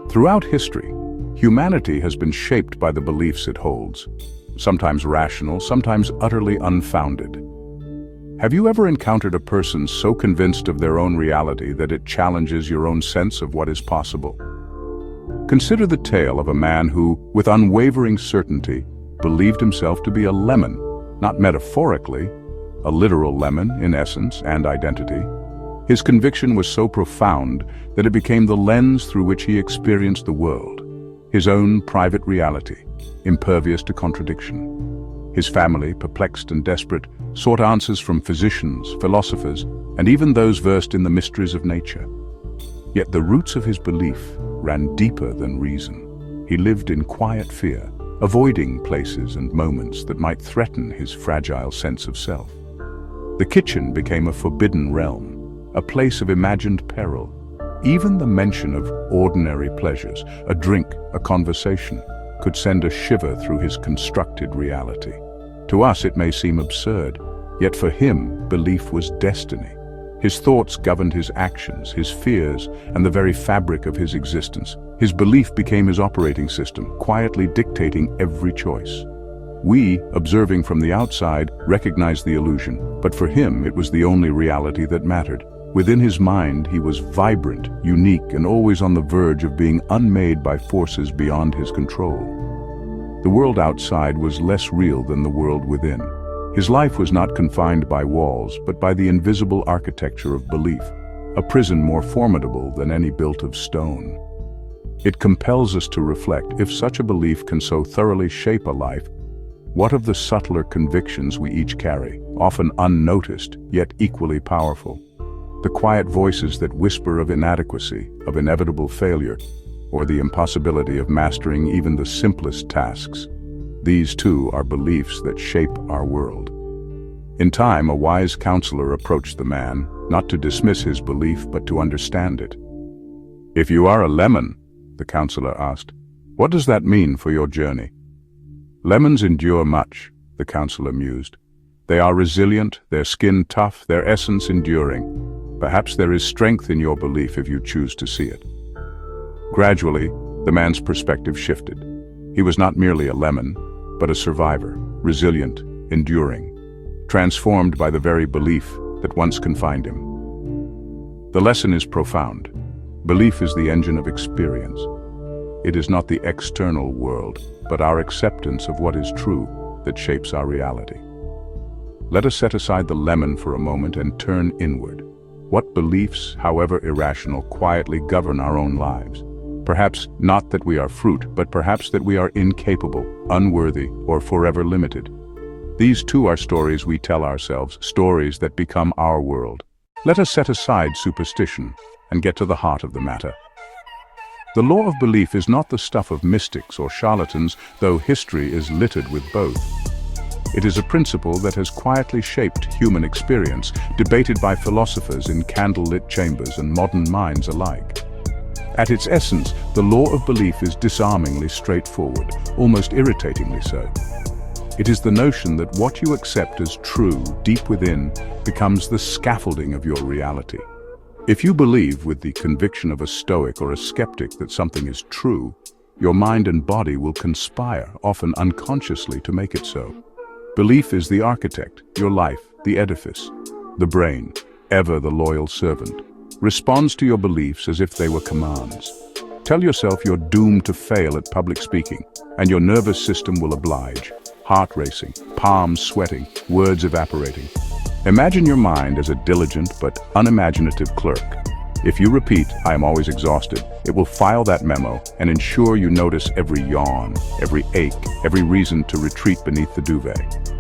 Throughout history, humanity has been shaped by the beliefs it holds, sometimes rational, sometimes utterly unfounded. Have you ever encountered a person so convinced of their own reality that it challenges your own sense of what is possible? Consider the tale of a man who, with unwavering certainty, believed himself to be a lemon, not metaphorically, a literal lemon in essence and identity. His conviction was so profound that it became the lens through which he experienced the world, his own private reality, impervious to contradiction. His family, perplexed and desperate, sought answers from physicians, philosophers, and even those versed in the mysteries of nature. Yet the roots of his belief ran deeper than reason. He lived in quiet fear, avoiding places and moments that might threaten his fragile sense of self. The kitchen became a forbidden realm, a place of imagined peril. Even the mention of ordinary pleasures, a drink, a conversation, could send a shiver through his constructed reality. To us it may seem absurd, yet for him belief was destiny. His thoughts governed his actions, his fears, and the very fabric of his existence. His belief became his operating system, quietly dictating every choice. We, observing from the outside, recognized the illusion, but for him it was the only reality that mattered. Within his mind he was vibrant, unique, and always on the verge of being unmade by forces beyond his control. The world outside was less real than the world within. His life was not confined by walls, but by the invisible architecture of belief, a prison more formidable than any built of stone. It compels us to reflect, if such a belief can so thoroughly shape a life, what of the subtler convictions we each carry, often unnoticed, yet equally powerful? The quiet voices that whisper of inadequacy, of inevitable failure, or the impossibility of mastering even the simplest tasks. These too are beliefs that shape our world. In time, a wise counselor approached the man, not to dismiss his belief, but to understand it. "If you are a lemon," the counselor asked, "what does that mean for your journey?" "Lemons endure much," the counselor mused. "They are resilient, their skin tough, their essence enduring. Perhaps there is strength in your belief if you choose to see it." Gradually, the man's perspective shifted. He was not merely a lemon, but a survivor, resilient, enduring, transformed by the very belief that once confined him. The lesson is profound. Belief is the engine of experience. It is not the external world, but our acceptance of what is true that shapes our reality. Let us set aside the lemon for a moment and turn inward. What beliefs, however irrational, quietly govern our own lives? Perhaps not that we are fruit, but perhaps that we are incapable, unworthy, or forever limited. These too are stories we tell ourselves, stories that become our world. Let us set aside superstition and get to the heart of the matter. The law of belief is not the stuff of mystics or charlatans, though history is littered with both. It is a principle that has quietly shaped human experience, debated by philosophers in candlelit chambers and modern minds alike. At its essence, the law of belief is disarmingly straightforward, almost irritatingly so. It is the notion that what you accept as true deep within becomes the scaffolding of your reality. If you believe with the conviction of a stoic or a skeptic that something is true, your mind and body will conspire, often unconsciously, to make it so. Belief is the architect, your life, the edifice. The brain, ever the loyal servant, responds to your beliefs as if they were commands. Tell yourself you're doomed to fail at public speaking, and your nervous system will oblige. Heart racing, palms sweating, words evaporating. Imagine your mind as a diligent but unimaginative clerk. If you repeat, "I am always exhausted," it will file that memo and ensure you notice every yawn, every ache, every reason to retreat beneath the duvet.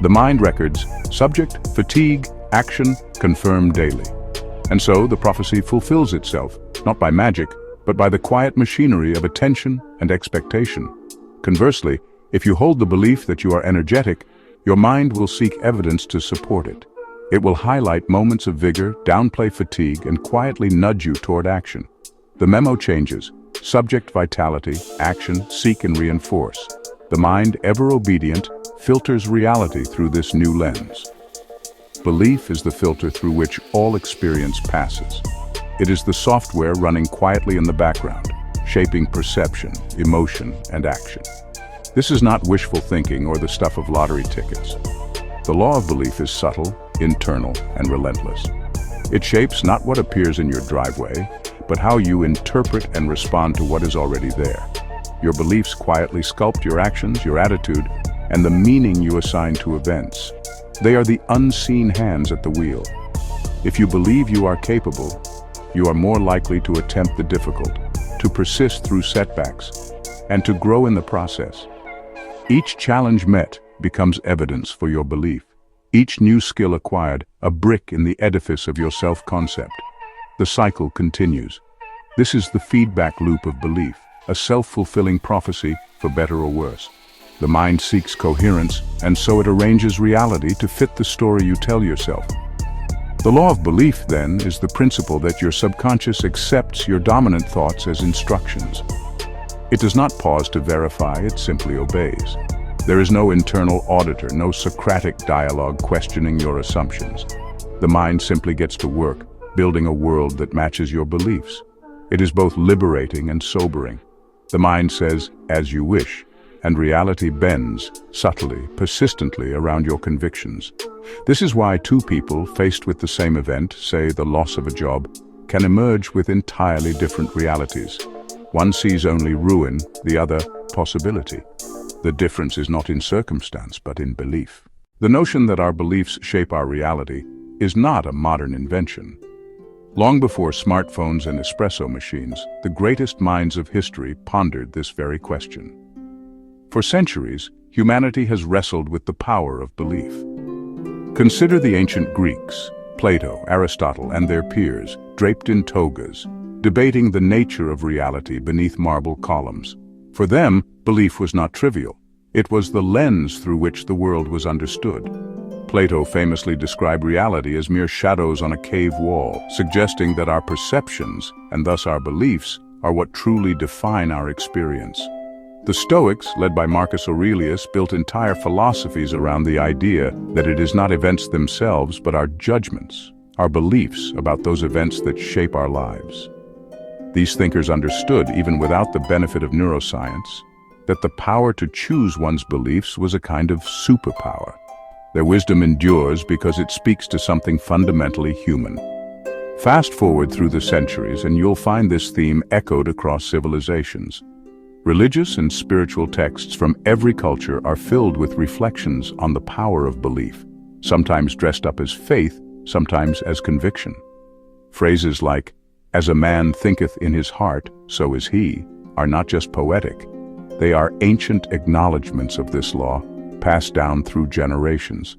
The mind records, subject, fatigue, action, confirm daily. And so the prophecy fulfills itself, not by magic, but by the quiet machinery of attention and expectation. Conversely, if you hold the belief that you are energetic, your mind will seek evidence to support it. It will highlight moments of vigor, downplay fatigue, and quietly nudge you toward action. The memo changes. Subject, vitality, action, seek and reinforce. The mind, ever obedient, filters reality through this new lens. Belief is the filter through which all experience passes. It is the software running quietly in the background, shaping perception, emotion, and action. This is not wishful thinking or the stuff of lottery tickets. The law of belief is subtle, internal, and relentless. It shapes not what appears in your driveway, but how you interpret and respond to what is already there. Your beliefs quietly sculpt your actions, your attitude, and the meaning you assign to events. They are the unseen hands at the wheel. If you believe you are capable, you are more likely to attempt the difficult, to persist through setbacks, and to grow in the process. Each challenge met becomes evidence for your belief. Each new skill acquired, a brick in the edifice of your self-concept. The cycle continues. This is the feedback loop of belief, a self-fulfilling prophecy for better or worse. The mind seeks coherence, and so it arranges reality to fit the story you tell yourself. The law of belief, then, is the principle that your subconscious accepts your dominant thoughts as instructions. It does not pause to verify, it simply obeys. There is no internal auditor, no Socratic dialogue questioning your assumptions. The mind simply gets to work, building a world that matches your beliefs. It is both liberating and sobering. The mind says, as you wish, and reality bends, subtly, persistently around your convictions. This is why two people faced with the same event, say the loss of a job, can emerge with entirely different realities. One sees only ruin, the other possibility. The difference is not in circumstance, but in belief. The notion that our beliefs shape our reality is not a modern invention. Long before smartphones and espresso machines, the greatest minds of history pondered this very question. For centuries, humanity has wrestled with the power of belief. Consider the ancient Greeks, Plato, Aristotle, and their peers, draped in togas, debating the nature of reality beneath marble columns. For them, belief was not trivial. It was the lens through which the world was understood. Plato famously described reality as mere shadows on a cave wall, suggesting that our perceptions, and thus our beliefs, are what truly define our experience. The Stoics, led by Marcus Aurelius, built entire philosophies around the idea that it is not events themselves, but our judgments, our beliefs about those events that shape our lives. These thinkers understood, even without the benefit of neuroscience, that the power to choose one's beliefs was a kind of superpower. Their wisdom endures because it speaks to something fundamentally human. Fast forward through the centuries and you'll find this theme echoed across civilizations. Religious and spiritual texts from every culture are filled with reflections on the power of belief, sometimes dressed up as faith, sometimes as conviction. Phrases like, "As a man thinketh in his heart, so is he," are not just poetic. They are ancient acknowledgments of this law, passed down through generations.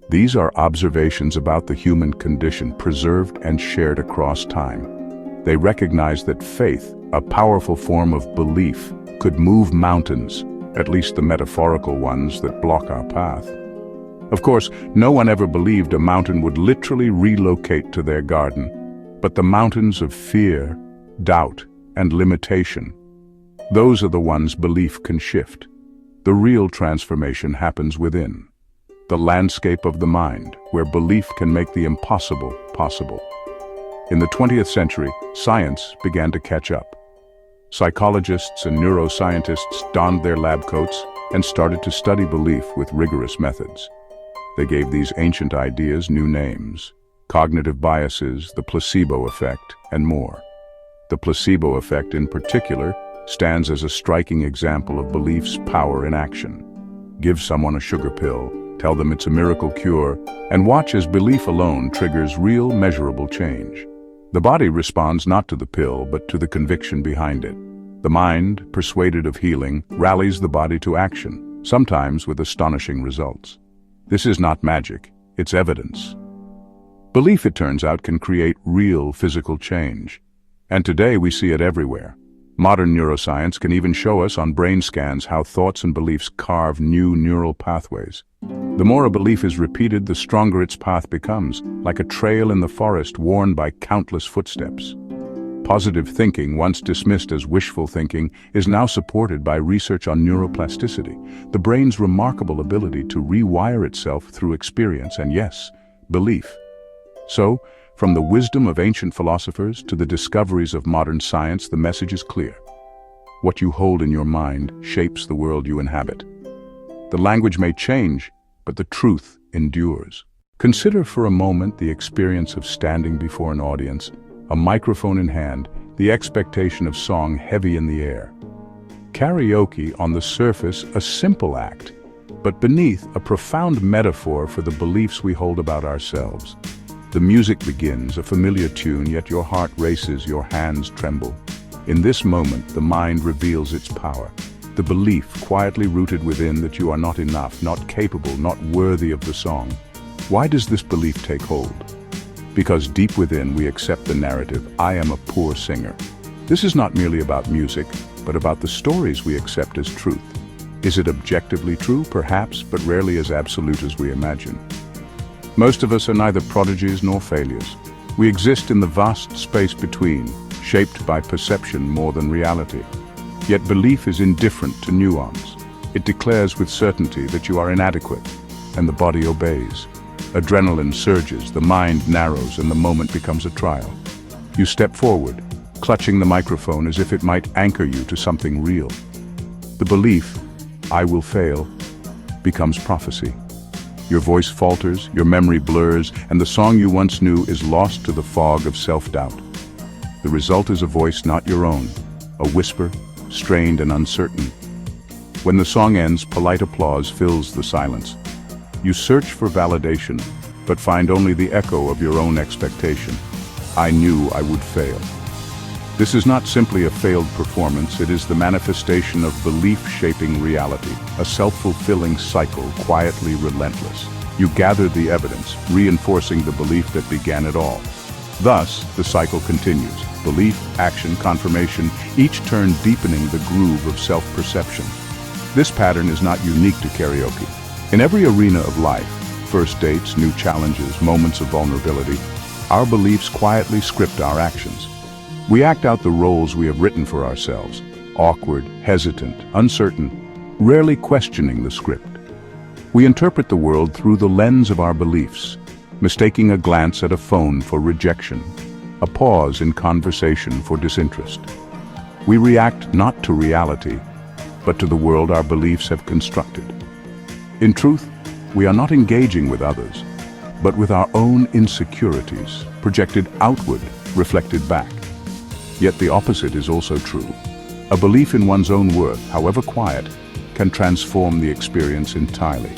These are observations about the human condition preserved and shared across time. They recognize that faith, a powerful form of belief, could move mountains, at least the metaphorical ones that block our path. Of course, no one ever believed a mountain would literally relocate to their garden, but the mountains of fear, doubt, and limitation, those are the ones belief can shift. The real transformation happens within, the landscape of the mind, where belief can make the impossible possible. In the 20th century, science began to catch up. Psychologists and neuroscientists donned their lab coats and started to study belief with rigorous methods. They gave these ancient ideas new names: cognitive biases, the placebo effect, and more. The placebo effect in particular stands as a striking example of belief's power in action. Give someone a sugar pill, tell them it's a miracle cure, and watch as belief alone triggers real, measurable change. The body responds not to the pill, but to the conviction behind it. The mind, persuaded of healing, rallies the body to action, sometimes with astonishing results. This is not magic, it's evidence. Belief, it turns out, can create real physical change. And today we see it everywhere. Modern neuroscience can even show us on brain scans how thoughts and beliefs carve new neural pathways. The more a belief is repeated, the stronger its path becomes, like a trail in the forest worn by countless footsteps. Positive thinking, once dismissed as wishful thinking, is now supported by research on neuroplasticity, the brain's remarkable ability to rewire itself through experience and, yes, belief. So, from the wisdom of ancient philosophers to the discoveries of modern science, the message is clear. What you hold in your mind shapes the world you inhabit. The language may change, but the truth endures. Consider for a moment the experience of standing before an audience, a microphone in hand, the expectation of song heavy in the air. Karaoke, on the surface, a simple act, but beneath, a profound metaphor for the beliefs we hold about ourselves. The music begins, a familiar tune, yet your heart races, your hands tremble. In this moment, the mind reveals its power. The belief, quietly rooted within, that you are not enough, not capable, not worthy of the song. Why does this belief take hold? Because deep within we accept the narrative, I am a poor singer. This is not merely about music, but about the stories we accept as truth. Is it objectively true? Perhaps, but rarely as absolute as we imagine. Most of us are neither prodigies nor failures. We exist in the vast space between, shaped by perception more than reality. Yet belief is indifferent to nuance. It declares with certainty that you are inadequate, and the body obeys. Adrenaline surges, the mind narrows, and the moment becomes a trial. You step forward, clutching the microphone as if it might anchor you to something real. The belief, I will fail, becomes prophecy. Your voice falters, your memory blurs, and the song you once knew is lost to the fog of self-doubt. The result is a voice not your own, a whisper, strained and uncertain. When the song ends, polite applause fills the silence. You search for validation, but find only the echo of your own expectation. I knew I would fail. This is not simply a failed performance, it is the manifestation of belief shaping reality, a self-fulfilling cycle, quietly relentless. You gather the evidence, reinforcing the belief that began it all. Thus, the cycle continues. Belief, action, confirmation, each turn deepening the groove of self-perception. This pattern is not unique to karaoke. In every arena of life, first dates, new challenges, moments of vulnerability, our beliefs quietly script our actions. We act out the roles we have written for ourselves, awkward, hesitant, uncertain, rarely questioning the script. We interpret the world through the lens of our beliefs, mistaking a glance at a phone for rejection, a pause in conversation for disinterest. We react not to reality, but to the world our beliefs have constructed. In truth, we are not engaging with others, but with our own insecurities, projected outward, reflected back. Yet the opposite is also true. A belief in one's own worth, however quiet, can transform the experience entirely.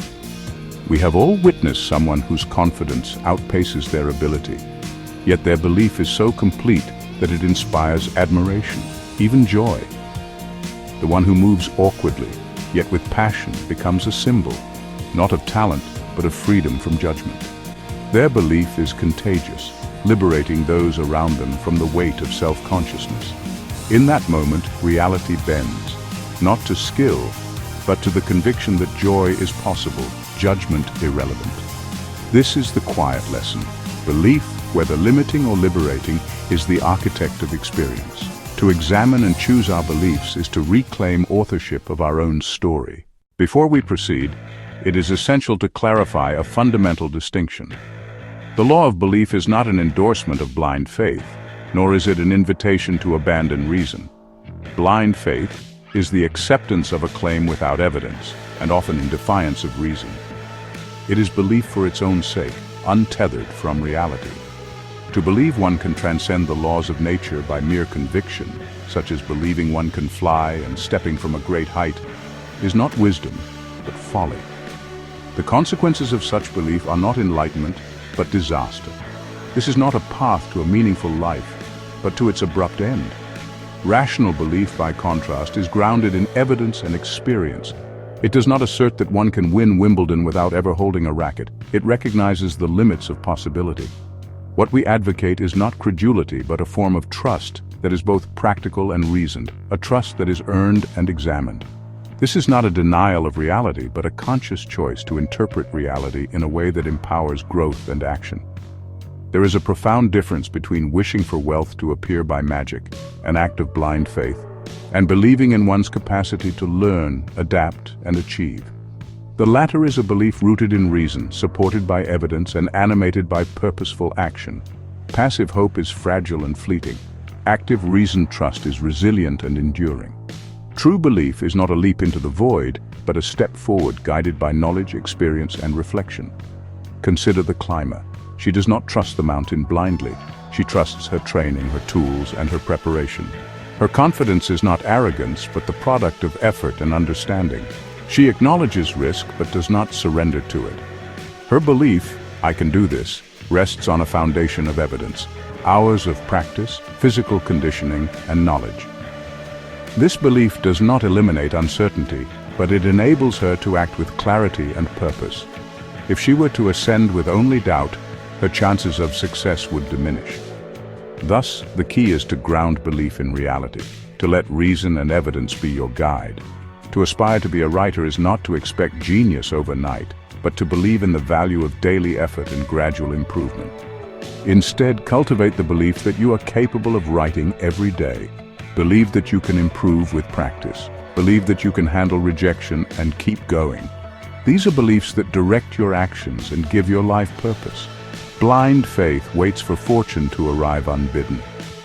We have all witnessed someone whose confidence outpaces their ability, yet their belief is so complete that it inspires admiration, even joy. The one who moves awkwardly, yet with passion, becomes a symbol, not of talent, but of freedom from judgment. Their belief is contagious, liberating those around them from the weight of self-consciousness. In that moment, reality bends, not to skill, but to the conviction that joy is possible, judgment irrelevant. This is the quiet lesson. Belief, whether limiting or liberating, is the architect of experience. To examine and choose our beliefs is to reclaim authorship of our own story. Before we proceed, it is essential to clarify a fundamental distinction. The law of belief is not an endorsement of blind faith, nor is it an invitation to abandon reason. Blind faith is the acceptance of a claim without evidence, and often in defiance of reason. It is belief for its own sake, untethered from reality. To believe one can transcend the laws of nature by mere conviction, such as believing one can fly and stepping from a great height, is not wisdom, but folly. The consequences of such belief are not enlightenment, but disaster. This is not a path to a meaningful life, but to its abrupt end. Rational belief, by contrast, is grounded in evidence and experience. It does not assert that one can win Wimbledon without ever holding a racket. It recognizes the limits of possibility. What we advocate is not credulity, but a form of trust that is both practical and reasoned, a trust that is earned and examined. This is not a denial of reality, but a conscious choice to interpret reality in a way that empowers growth and action. There is a profound difference between wishing for wealth to appear by magic, an act of blind faith, and believing in one's capacity to learn, adapt, and achieve. The latter is a belief rooted in reason, supported by evidence, and animated by purposeful action. Passive hope is fragile and fleeting. Active reasoned trust is resilient and enduring. True belief is not a leap into the void, but a step forward guided by knowledge, experience, and reflection. Consider the climber. She does not trust the mountain blindly. She trusts her training, her tools, and her preparation. Her confidence is not arrogance, but the product of effort and understanding. She acknowledges risk, but does not surrender to it. Her belief, "I can do this," rests on a foundation of evidence, hours of practice, physical conditioning, and knowledge. This belief does not eliminate uncertainty, but it enables her to act with clarity and purpose. If she were to ascend with only doubt, her chances of success would diminish. Thus, the key is to ground belief in reality, to let reason and evidence be your guide. To aspire to be a writer is not to expect genius overnight, but to believe in the value of daily effort and gradual improvement. Instead, cultivate the belief that you are capable of writing every day. Believe that you can improve with practice. Believe that you can handle rejection and keep going. These are beliefs that direct your actions and give your life purpose. Blind faith waits for fortune to arrive unbidden.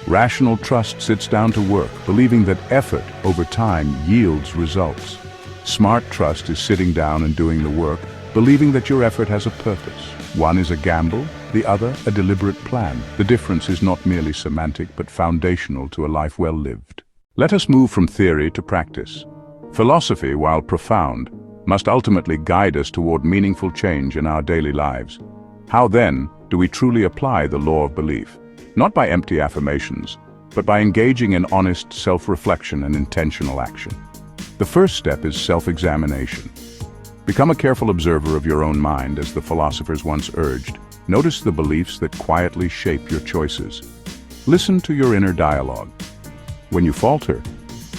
Rational trust sits down to work, believing that effort over time yields results. Smart trust is sitting down and doing the work, believing that your effort has a purpose. One is a gamble, the other a deliberate plan. The difference is not merely semantic, but foundational to a life well lived. Let us move from theory to practice. Philosophy, while profound, must ultimately guide us toward meaningful change in our daily lives. How then do we truly apply the law of belief? Not by empty affirmations, but by engaging in honest self-reflection and intentional action. The first step is self-examination. Become a careful observer of your own mind, as the philosophers once urged. Notice the beliefs that quietly shape your choices. Listen to your inner dialogue. When you falter,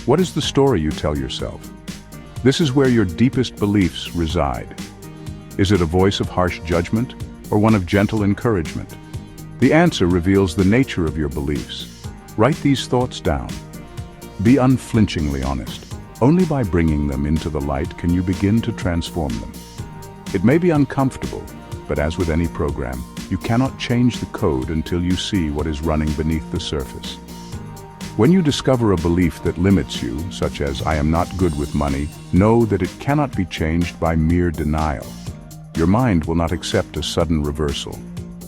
what is the story you tell yourself? This is where your deepest beliefs reside. Is it a voice of harsh judgment, or one of gentle encouragement? The answer reveals the nature of your beliefs. Write these thoughts down. Be unflinchingly honest. Only by bringing them into the light can you begin to transform them. It may be uncomfortable, but as with any program, you cannot change the code until you see what is running beneath the surface. When you discover a belief that limits you, such as "I am not good with money," know that it cannot be changed by mere denial. Your mind will not accept a sudden reversal.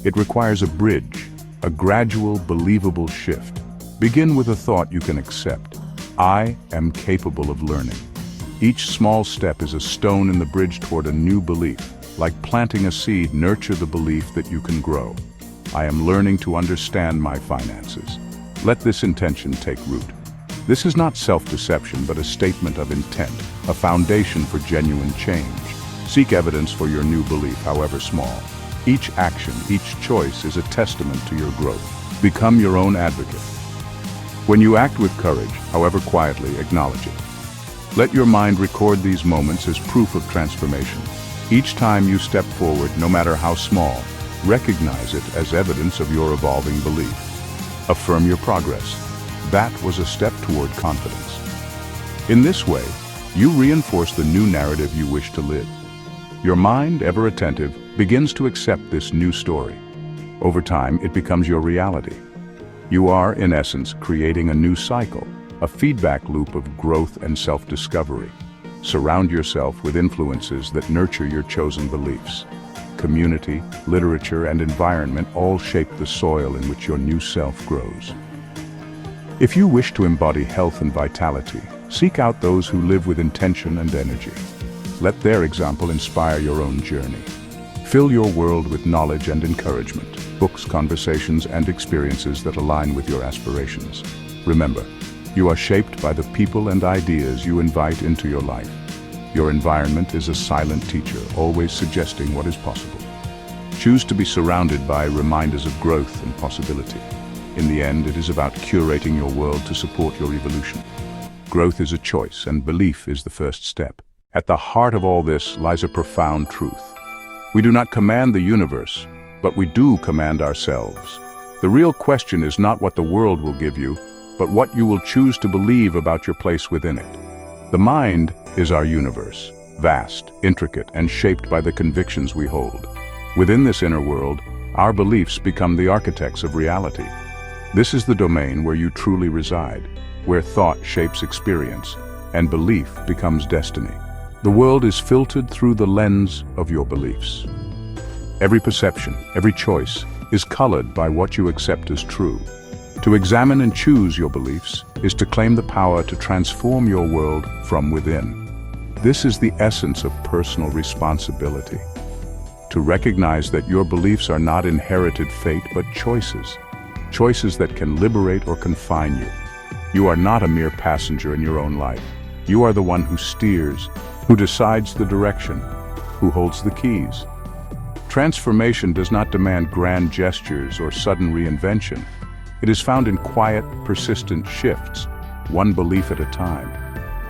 It requires a bridge, a gradual, believable shift. Begin with a thought you can accept. I am capable of learning. Each small step is a stone in the bridge toward a new belief. Like planting a seed, nurture the belief that you can grow. I am learning to understand my finances. Let this intention take root. This is not self-deception, but a statement of intent, a foundation for genuine change. Seek evidence for your new belief, however small. Each action, each choice is a testament to your growth. Become your own advocate. When you act with courage, however quietly, acknowledge it. Let your mind record these moments as proof of transformation. Each time you step forward, no matter how small, recognize it as evidence of your evolving belief. Affirm your progress. That was a step toward confidence. In this way, you reinforce the new narrative you wish to live. Your mind, ever attentive, begins to accept this new story. Over time, it becomes your reality. You are, in essence, creating a new cycle, a feedback loop of growth and self-discovery. Surround yourself with influences that nurture your chosen beliefs. Community, literature, and environment all shape the soil in which your new self grows. If you wish to embody health and vitality, seek out those who live with intention and energy. Let their example inspire your own journey. Fill your world with knowledge and encouragement, books, conversations, and experiences that align with your aspirations. Remember, you are shaped by the people and ideas you invite into your life. Your environment is a silent teacher, always suggesting what is possible. Choose to be surrounded by reminders of growth and possibility. In the end, it is about curating your world to support your evolution. Growth is a choice, and belief is the first step. At the heart of all this lies a profound truth. We do not command the universe, but we do command ourselves. The real question is not what the world will give you, but what you will choose to believe about your place within it. The mind is our universe, vast, intricate, and shaped by the convictions we hold. Within this inner world, our beliefs become the architects of reality. This is the domain where you truly reside, where thought shapes experience, and belief becomes destiny. The world is filtered through the lens of your beliefs. Every perception, every choice, is colored by what you accept as true. To examine and choose your beliefs is to claim the power to transform your world from within. This is the essence of personal responsibility. To recognize that your beliefs are not inherited fate but choices. Choices that can liberate or confine you. You are not a mere passenger in your own life. You are the one who steers, who decides the direction, who holds the keys. Transformation does not demand grand gestures or sudden reinvention. It is found in quiet, persistent shifts, one belief at a time.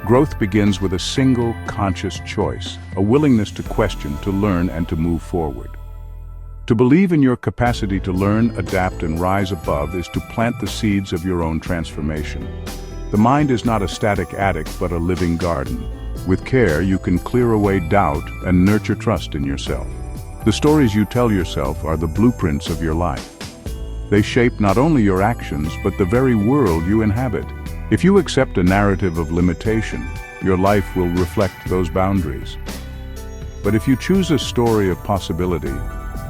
Growth begins with a single, conscious choice, a willingness to question, to learn, and to move forward. To believe in your capacity to learn, adapt, and rise above is to plant the seeds of your own transformation. The mind is not a static attic, but a living garden. With care, you can clear away doubt and nurture trust in yourself. The stories you tell yourself are the blueprints of your life. They shape not only your actions, but the very world you inhabit. If you accept a narrative of limitation, your life will reflect those boundaries. But if you choose a story of possibility,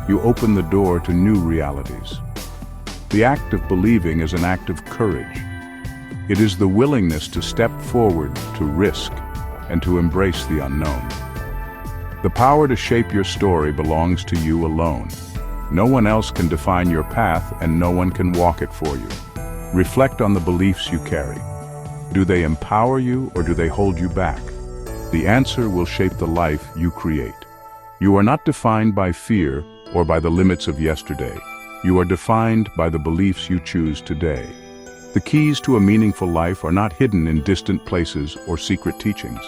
you open the door to new realities. The act of believing is an act of courage. It is the willingness to step forward, to risk, and to embrace the unknown. The power to shape your story belongs to you alone. No one else can define your path, and no one can walk it for you. Reflect on the beliefs you carry. Do they empower you or do they hold you back? The answer will shape the life you create. You are not defined by fear or by the limits of yesterday. You are defined by the beliefs you choose today. The keys to a meaningful life are not hidden in distant places or secret teachings.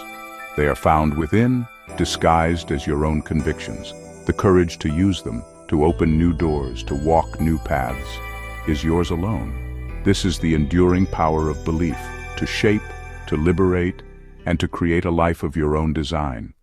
They are found within, disguised as your own convictions. The courage to use them, to open new doors, to walk new paths, is yours alone. This is the enduring power of belief, to shape, to liberate, and to create a life of your own design.